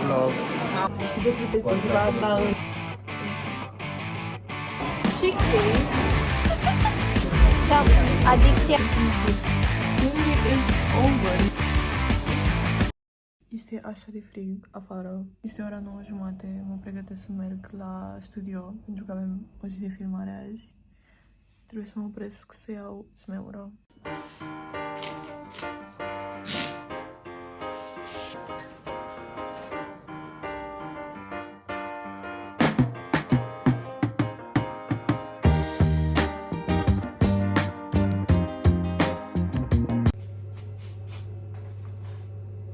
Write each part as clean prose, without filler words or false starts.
vlog. Și despre perspectiva asta în... Chicky. Ce-am? Adicția. Is over. Este așa de frig afară. Este ora 9:30. Mă pregătesc să merg la studio pentru că avem o zi de filmare azi. Trebuie să mă opresc să iau smeură.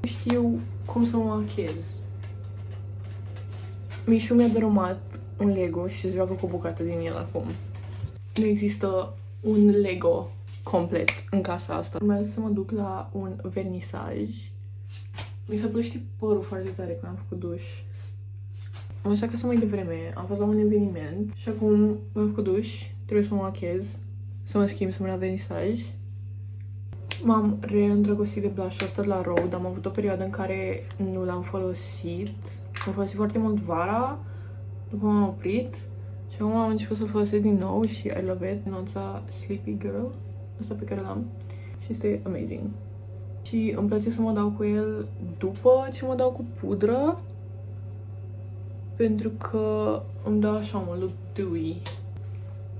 Știu cum să mă machez. Mișu mi-a dărâmat un Lego și se joacă cu o bucată din el acum. Nu există un Lego complet în casa asta. Urmează să mă duc la un vernisaj. Mi s-a plăștit părul foarte tare când am făcut duș. Am așa acasă mai devreme, am fost la un eveniment și acum mi-am făcut duș, trebuie să mă machez, să mă schimb, să merg la vernisaj. M-am reîndrăgostit de blush-ul ăsta de la Rode, am avut o perioadă în care nu l-am folosit. Am folosit foarte mult vara, după m-am oprit și acum am început să-l folosesc din nou și I love it. Nuanța Sleepy Girl, ăsta pe care l-am și este amazing. Și îmi place să mă dau cu el după ce mă dau cu pudră, pentru că îmi dă așa un look dewy.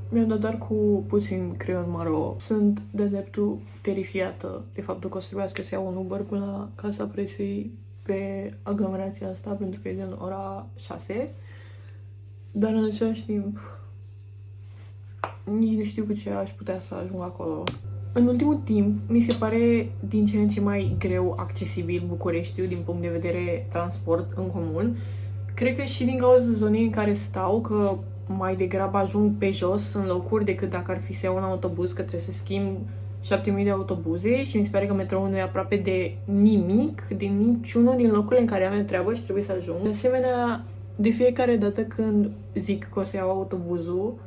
Mi-am dat doar cu puțin creion maro. Sunt de dreptul terifiată de faptul că o să trebuiască să iau un Uber până la Casa Presei pe aglomerația asta, pentru că e din ora 6. Dar în același timp nici nu știu cu ce aș putea să ajung acolo. În ultimul timp mi se pare din ce în ce mai greu accesibil Bucureștiul din punct de vedere transport în comun. Cred că și din cauza zonei în care stau, că mai degrabă ajung pe jos în locuri decât dacă ar fi să iau un autobuz, că trebuie să schimb 7000 de autobuze și mi se pare că metroul nu e aproape de nimic, din niciunul din locurile în care am treabă și trebuie să ajung. De asemenea, de fiecare dată când zic că o să iau autobuzul,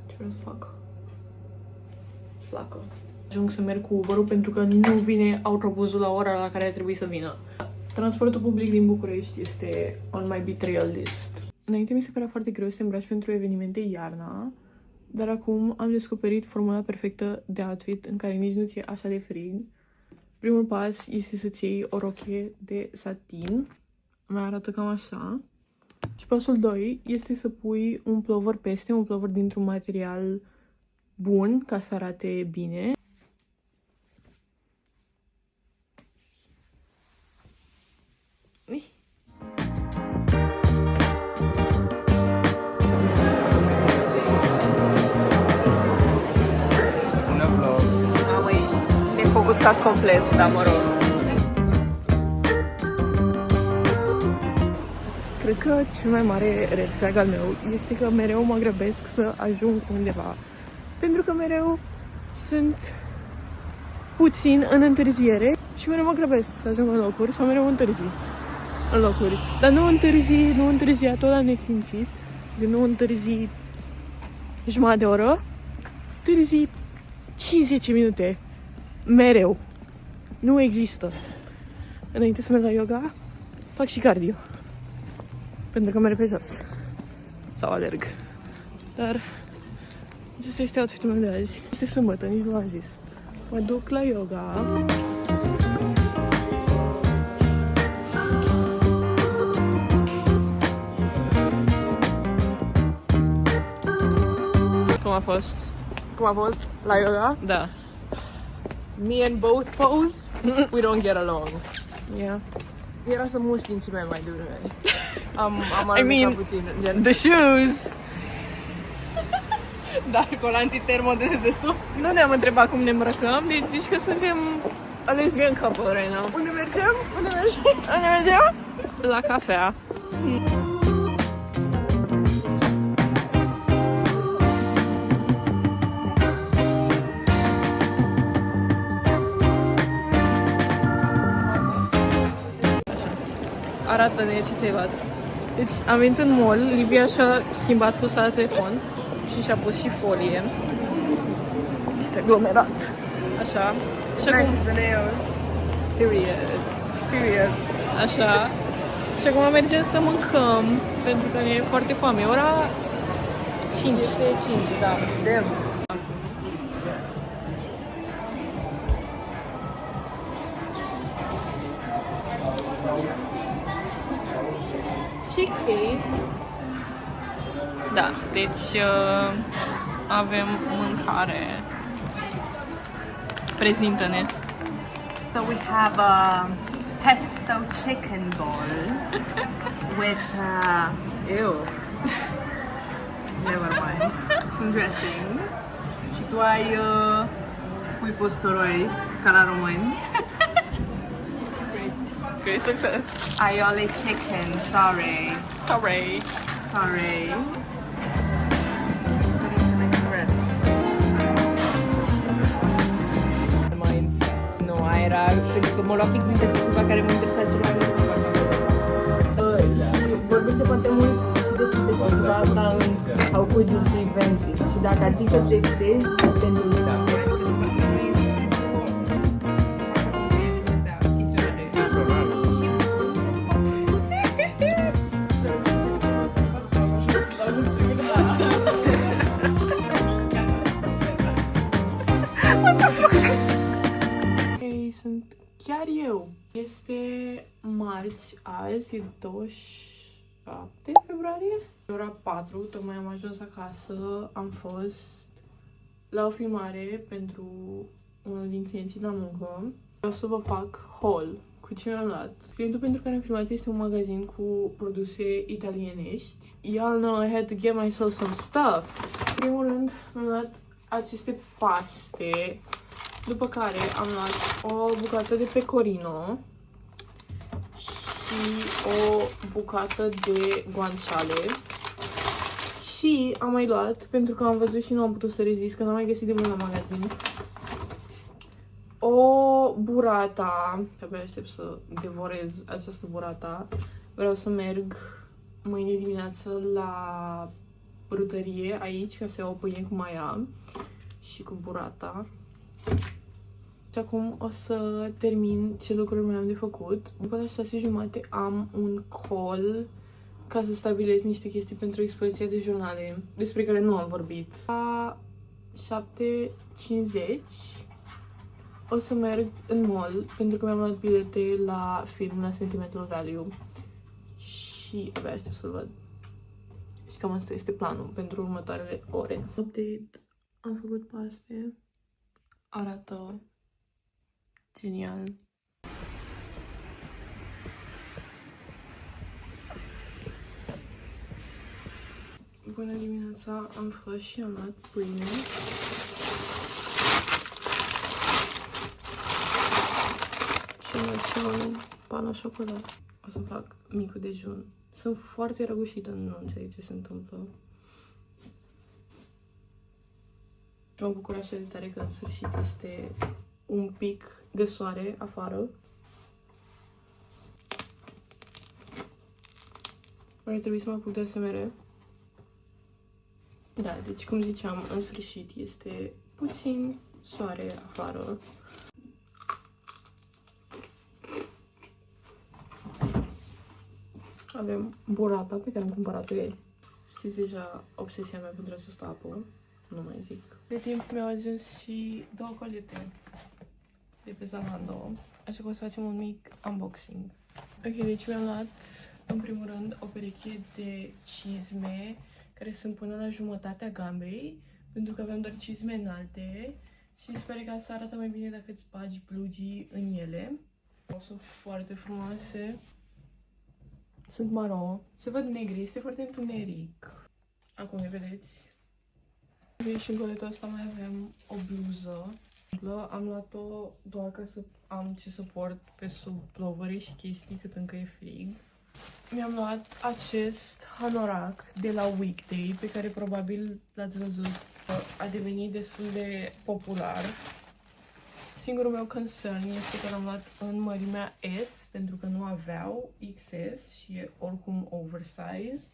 ce vreau să fac? Flacă. Ajung să merg cu Uber-ul pentru că nu vine autobuzul la ora la care ar trebui să vină. Transportul public din București este on my betrayal list. Înainte mi se părea foarte greu să te îmbraci pentru evenimente iarna, dar acum am descoperit formula perfectă de outfit în care nici nu ți-e așa de frig. Primul pas este să-ți iei o rochie de satin, mai arată cam așa. Și pasul 2 este să pui un plover peste, un plover dintr-un material bun, ca să arate bine. Focusat complet, dar mă rog. Cred că cel mai mare red flag al meu este că mereu mă grăbesc să ajung undeva. Pentru că mereu sunt puțin în întârziere și mereu mă grăbesc să ajung în locuri sau mereu întârzi în locuri. Dar nu întârzi tot la nesimțit. Nu întârzi jumătate de oră, întârzi 50 minute. Mereu. Nu există. Înainte să merg la yoga, fac și cardio. Pentru că merg pe jos. Sau alerg. Dar acesta este outfit-ul meu de azi. Este sâmbătă, nici nu am zis. Mă duc la yoga. Cum a fost? Cum a fost la yoga? Da. Me and both pose, we don't get along. Yeah. Era să muști din ce mai devreme. Am I mean, puțin, gen. the shoes. Dar colanții termo de desubt. Nu ne-am întrebat cum ne îmbrăcăm, deci zici că suntem a lesbian couple right now. Unde mergem? Unde mergem? La cafea. Arată-ne ce ți-ai luat. Deci am venit în mall, Livia și-a schimbat husa de telefon și și-a pus și folie. Este aglomerat. Așa. Și acum... The nails. Period. Așa. Și acum mergem să mâncăm, pentru că ne e foarte foame. E ora 5. Este 5, da. Damn. Chickpeas. Da, deci avem mâncare. Prezintă-ne. So we have a pesto chicken bowl with ew. Never mind. Some dressing. Și tu ai pui posturoi ca la români. Great success. Aioli chicken, sorry. Sorry. Sorry. Nu, aia era pentru că mă lua fix din perspectiva care mă interesa cel mai mult. Și vorbește foarte mult și despre perspectiva asta în How Could You Prevent It. Și dacă ar fi să testezi pentru Sunt chiar eu. Este marți azi, e 27 februarie. Ora 4, tocmai am ajuns acasă, am fost la o filmare pentru unul din clienții la muncă. Vreau să vă fac haul cu ce mi-am luat. Clientul pentru care am filmat este un magazin cu produse italienești. Y'all know I had to get myself some stuff. În primul rând, am luat aceste paste. După care am luat o bucată de pecorino și o bucată de guanciale. Și am mai luat, pentru că am văzut și nu am putut să rezist, că n-am mai găsit de mult la magazin, o burrata. Abia aștept să devorez această burrata. Vreau să merg mâine dimineață la brutărie aici, ca să iau o pâine cu maia și cu burrata. Și acum o să termin ce lucruri mai am de făcut. După la 6:30 am un call ca să stabilesc niște chestii pentru expoziția de jurnale, despre care nu am vorbit. La 7:50 o să merg în mall, pentru că mi-am luat bilete la film la Sentimental Value. Și abia aștept să-l văd. Și cam asta este planul pentru următoarele ore. Update. Am făcut paste. Arată genial. Bună dimineața, am fost și am luat pâine. Și am luat și un pan la șocolat. O să fac micul dejun. Sunt foarte răgușită, nu înțeleg ce se întâmplă. Mă bucur așa de tare că în sfârșit este un pic de soare afară. Ar trebui să mă apuc de ASMR. Da, deci cum ziceam, în sfârșit este puțin soare afară. Avem burrata pe care am cumpărat-o ieri. Știți deja obsesia mea pentru această apă. Nu mai zic. De timp mi-au ajuns și 2 colete de pe Zalando, așa că o să facem un mic unboxing. Ok, deci mi-am luat în primul rând o pereche de cizme care sunt până la jumătatea gambei, pentru că aveam doar cizme înalte și sper că asta arată mai bine dacă îți bagi blugii în ele. Sunt foarte frumoase. Sunt maro. Se văd negri, este foarte întuneric. Acum ne vedeți. Și în coletul ăsta mai avem o bluză. Am luat-o doar ca să am ce să port pe sub plovări și chestii cât încă e frig. Mi-am luat acest hanorac de la Weekday, pe care probabil l-ați văzut, a devenit destul de popular. Singurul meu concern este că l-am luat în mărimea S, pentru că nu aveau XS și e oricum oversized.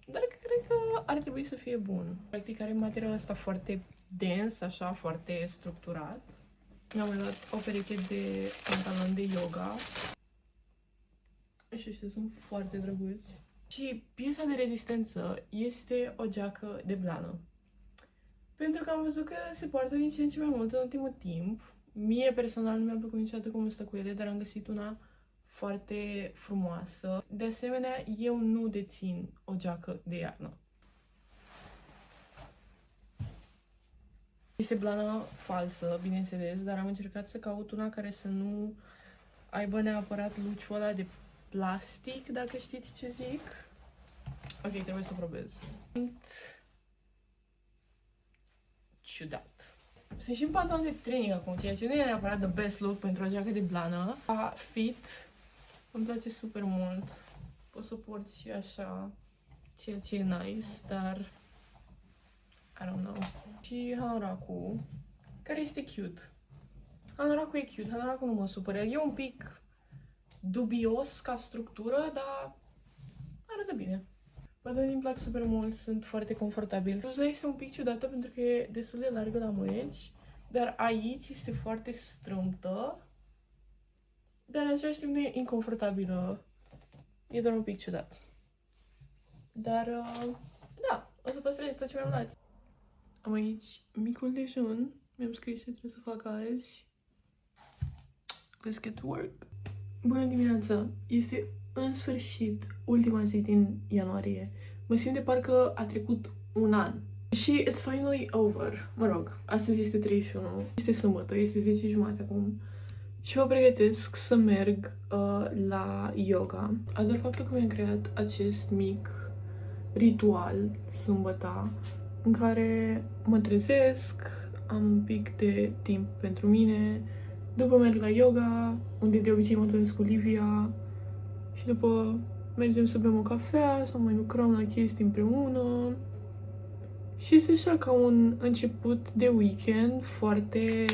Dar cred că ar trebui să fie bun. Practic are materialul ăsta foarte dens, așa, foarte structurat. Mi-am mai luat o pereche de pantaloni de yoga. și ăștia sunt foarte drăguți. Și piesa de rezistență este o geacă de blană. Pentru că am văzut că se poartă din ce în ce mai mult în ultimul timp. Mie personal nu mi-a plăcut niciodată cum stă cu ele, dar am găsit una foarte frumoasă. De asemenea, eu nu dețin o geacă de iarnă. Este blană falsă, bineînțeles, dar am încercat să caut una care să nu aibă neapărat luciul ăla de plastic, dacă știți ce zic. Ok, trebuie să probez. Sunt ciudat. Sunt și în pantaloni de training acum, ceea ce nu e neapărat the best look pentru o geacă de blană. Fit, îmi place super mult. Pot să port și așa, ceea ce e nice, dar I don't know. Și hanoracul, care este cute. Hanoracul e cute, hanoracul nu mă supără. E un pic dubios ca structură, dar arată bine. Pantalonii îmi plac super mult, sunt foarte confortabili. Bluza este un pic ciudată pentru că e destul de largă la mâneci, dar aici este foarte strâmtă, dar în același timp nu e inconfortabilă. E doar un pic ciudat. Dar, da, o să păstrez tot ce mi-am luat. Am aici micul dejun. Mi-am scris ce trebuie să fac azi. Let's get to work. Bună dimineața! Este în sfârșit ultima zi din ianuarie. Mă simt de parcă a trecut un an. Și it's finally over. Mă rog, astăzi este 31. Este sâmbătă, este 10:30 acum. Și mă pregătesc să merg la yoga. Ador faptul că mi-am creat acest mic ritual sâmbăta în care mă trezesc, am un pic de timp pentru mine, după merg la yoga, unde de obicei mă întâlnesc cu Livia și după mergem să bem o cafea sau mai lucrăm la chestii împreună. Și este așa ca un început de weekend foarte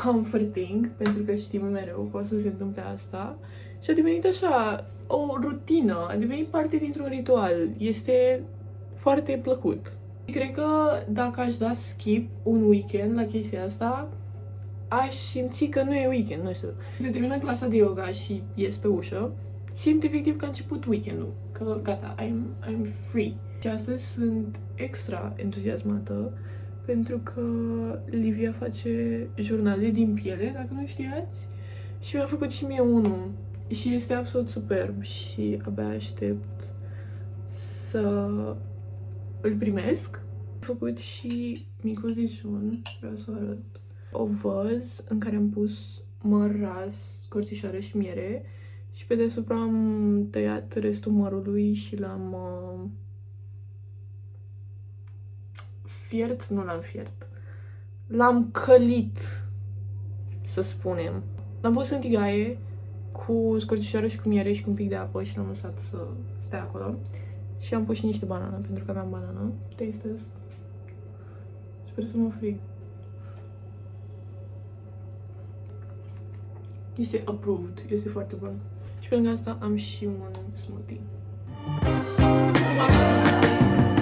comforting, pentru că știm mereu că o să se întâmple asta. Și a devenit așa o rutină, a devenit parte dintr-un ritual. Este foarte plăcut. Cred că dacă aș da skip un weekend la chestia asta, aș simți că nu e weekend, nu știu. Se termină clasa de yoga și ies pe ușă, simt efectiv că a început weekendul, că gata, I'm free. Și astăzi sunt extra entuziasmată pentru că Livia face jurnale din piele, dacă nu știați, și mi-a făcut și mie unul. Și este absolut superb și abia aștept să îl primesc. Am făcut și micul dejun, vreau să vă arăt. O văz în care am pus măr ras, scorțișoară și miere și pe deasupra am tăiat restul mărului și l-am fiert, nu l-am fiert. L-am călit, să spunem. L-am pus în tigaie cu scorțișoară și cu miere și cu un pic de apă și l-am lăsat să stea acolo. Și am pus și niște banană, pentru că aveam banană. Taste test. Sper să mă frig. Este approved, este foarte bun. Și pe lângă asta am și un smoothie.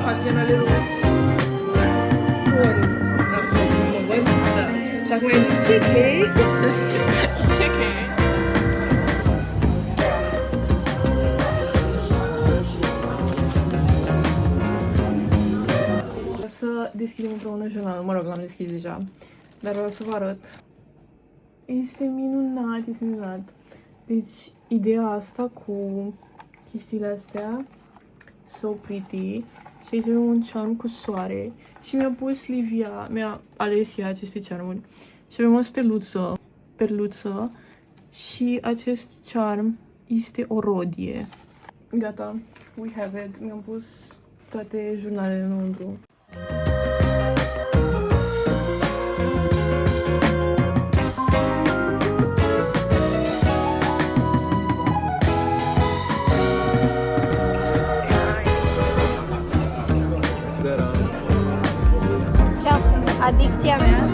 Partenele lui. Și acum e CK. CK. O să deschidem împreună jurnalul. Mă rog, l-am deschis deja. Dar vreau să vă arăt. Este minunat, este minunat. Deci, ideea asta cu chestiile astea, so pretty. Și aici avem un charm cu soare. Și mi-a pus Livia, mi-a ales ea aceste charmuri. Și avem o steluță, perluță. Și acest charm este o rodie. Gata, we have it. Mi-am pus toate jurnalele înăuntru. Adicția mea.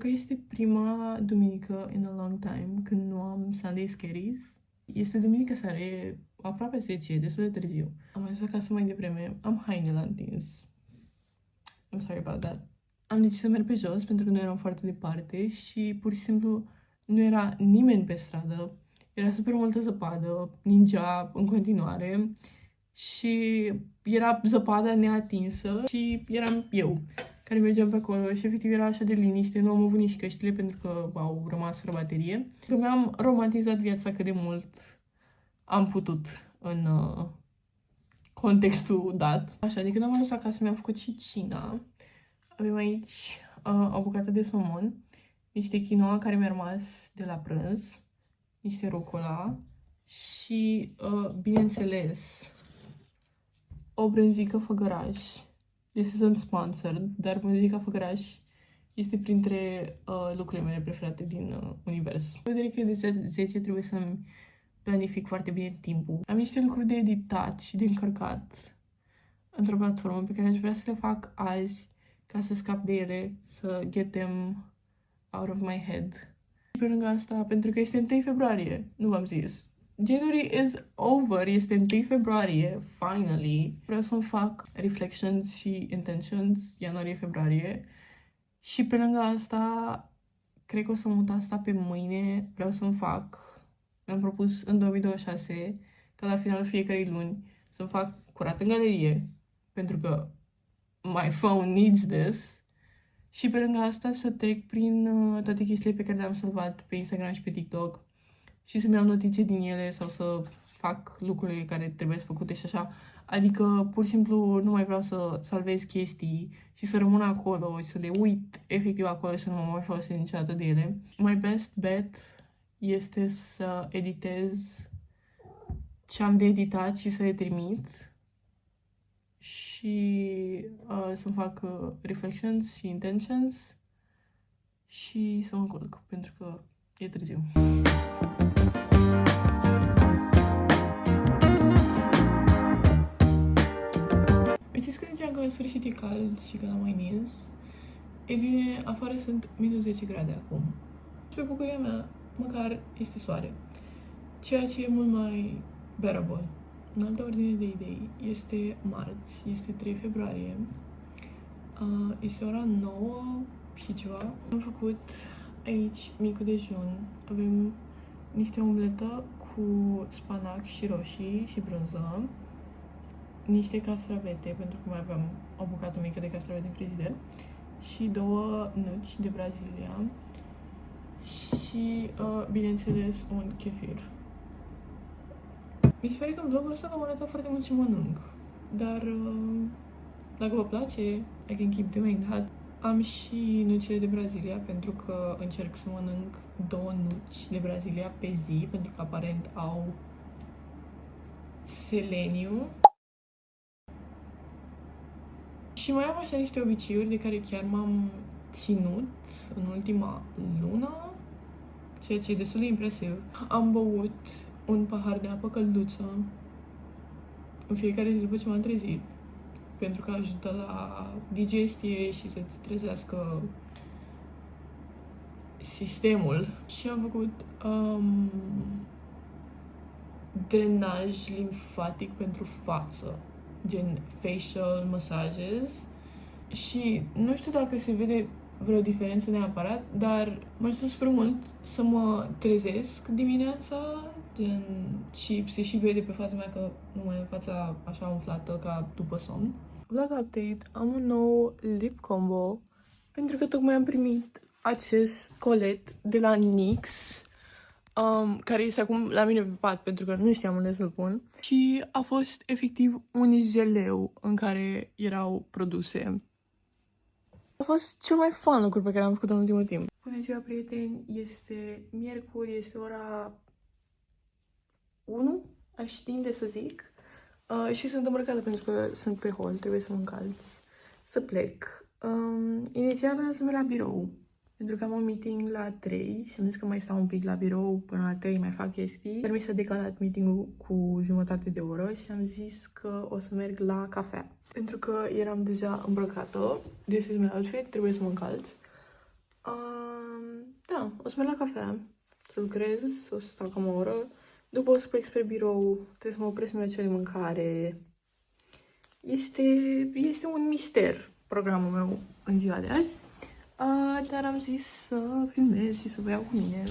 că este prima duminică in a long time când nu am Sunday Scaries. Este duminică seara, e aproape 10, e destul de târziu. Am ajuns acasă mai devreme, am hainele întins. I'm sorry about that. Am decis să merg pe jos pentru că nu eram foarte departe și pur și simplu nu era nimeni pe stradă. Era super multă zăpadă, ningea în continuare și era zăpada neatinsă și eram eu care mergeam pe acolo și efectiv era așa de liniște, nu am avut nici căștile pentru că au rămas fără baterie. Că mi-am romantizat viața cât de mult am putut în contextul dat. Așa, de când am ajuns acasă mi-am făcut și cina. Avem aici o bucată de somon, niște quinoa care mi-a rămas de la prânz, niște rucola și, bineînțeles, o brânzică făgăraș. This isn't sponsored, dar brânzica făgăraș este printre lucrurile mele preferate din univers. În vedere că e de 10 trebuie să-mi planific foarte bine timpul. Am niște lucruri de editat și de încărcat într-o platformă pe care aș vrea să le fac azi ca să scap de ele, să get them out of my head. Pe lângă asta, pentru că este 1 februarie, nu v-am zis. January is over, este 1 februarie, finally. Vreau să-mi fac reflections și intentions ianuarie-februarie și pe lângă asta, cred că o să mut asta pe mâine. Vreau să-mi fac, mi-am propus în 2026, ca la finalul fiecarei luni, să-mi fac curat în galerie, pentru că my phone needs this. Și pe lângă asta să trec prin toate chestiile pe care le-am salvat pe Instagram și pe TikTok și să-mi iau notițe din ele sau să fac lucrurile care trebuie să făcute și așa. Adică, pur și simplu, nu mai vreau să salvez chestii și să rămân acolo și să le uit efectiv acolo și să nu mă mai folosesc niciodată de ele. My best bet este să editez ce am de editat și să le trimit și să-mi fac reflections și intentions și să mă culc, pentru că e târziu. Știți că ziceam că în sfârșit e cald și că n-am mai nins? E bine, afară sunt minus 10 grade acum. Și pe bucuria mea, măcar este soare. Ceea ce e mult mai bearable. În altă ordine de idei, este marți, este 3 februarie, este ora 9 și ceva. Am făcut aici micul dejun. Avem niște omletă cu spanac și roșii și brânză, niște castravete, pentru că mai aveam o bucată mică de castravete în frigider, și 2 nuci de Brazilia și, bineînțeles, un kefir. Mi se pare că în vlogul ăsta v-am arătat foarte mult ce mănânc, dar dacă vă place, I can keep doing that. Am și nucile de Brazilia, pentru că încerc să mănânc 2 nuci de Brazilia pe zi, pentru că aparent au seleniu. Și mai am așa niște obiceiuri de care chiar m-am ținut în ultima lună, ceea ce e destul de impresiv. Am băut un pahar de apă călduță în fiecare zi după ce m-am trezit, pentru că ajută la digestie și să-ți trezească sistemul. Și am făcut drenaj limfatic pentru față, gen facial massages, și nu știu dacă se vede vreo diferență neapărat, dar mă ajută super mult să mă trezesc dimineața, gen, și se și vede pe fața mea că nu mai e fața așa umflată ca după somn. Vlog update, am un nou lip combo, pentru că tocmai am primit acest colet de la NYX, care este acum la mine pe pat, pentru că nu știam unde să-l pun. Și a fost efectiv un jeleu în care erau produse. A fost cel mai fun lucru pe care am făcut în ultimul timp. Bună ziua, prieteni! Este miercuri, este ora 1, aș tinde să zic. Și sunt îmbrăcată pentru că sunt pe hol, trebuie să mă încalț, să plec. Inițial vreau să merg la birou, pentru că am un meeting la 3 și am zis că mai stau un pic la birou până la 3, mai fac chestii. Dar mi s-a decalat meeting-ul cu jumătate de oră și am zis că o să merg la cafea. Pentru că eram deja îmbrăcată, this is my outfit, trebuie să mă încalț. Da, o să merg la cafea, să lucrez, o să stau cam o oră. După o să plec spre birou, trebuie să mă opresc să-mi iau ceva de mâncare. Este un mister programul meu în ziua de azi, dar am zis să filmez și să vă iau cu mine.